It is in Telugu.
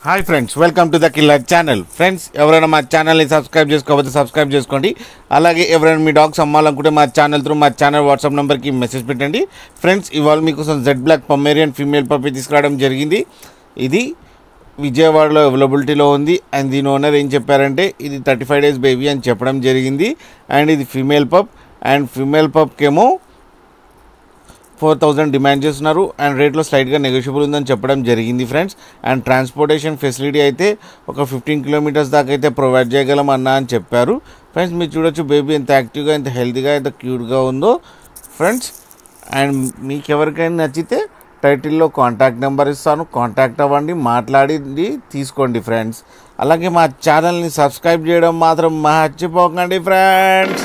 Hi friends, welcome to the killer channel. Friends, ఎవరైనా మా ఛానల్ని సబ్స్క్రైబ్ చేసుకోకపోతే సబ్స్క్రైబ్ చేసుకోండి. అలాగే ఎవరైనా మీ డాగ్స్ అమ్మాలనుకుంటే మా ఛానల్ త్రూ మా ఛానల్ వాట్సాప్ నెంబర్కి మెసేజ్ పెట్టండి. ఫ్రెండ్స్, ఇవాళ మీకోసం Z black Pomeranian female puppy తీసుకురావడం జరిగింది. ఇది విజయవాడలో అవైలబిలిటీలో ఉంది. అండ్ దీని ఓనర్ ఏం చెప్పారంటే ఇది 35 days బేబీ అని చెప్పడం జరిగింది. అండ్ ఇది ఫీమేల్ పప్. అండ్ ఫీమేల్ పప్కేమో 4,000 డిమాండ్ చేస్తున్నారు. అండ్ రేట్లో స్లైట్గా నెగోషియబుల్ ఉందని చెప్పడం జరిగింది ఫ్రెండ్స్. అండ్ ట్రాన్స్పోర్టేషన్ ఫెసిలిటీ అయితే ఒక 15 kilometers దాకా అయితే ప్రొవైడ్ చేయగలం అన్నా అని చెప్పారు. ఫ్రెండ్స్, మీరు చూడొచ్చు బేబీ ఎంత యాక్టివ్గా, ఎంత హెల్తీగా, ఎంత క్యూట్గా ఉందో ఫ్రెండ్స్. అండ్ మీకు ఎవరికైనా నచ్చితే టైటిల్లో కాంటాక్ట్ నెంబర్ ఇస్తాను, కాంటాక్ట్ అవ్వండి, మాట్లాడి తీసుకోండి ఫ్రెండ్స్. అలాగే మా ఛానల్ని సబ్స్క్రైబ్ చేయడం మాత్రం మర్చిపోకండి ఫ్రెండ్స్.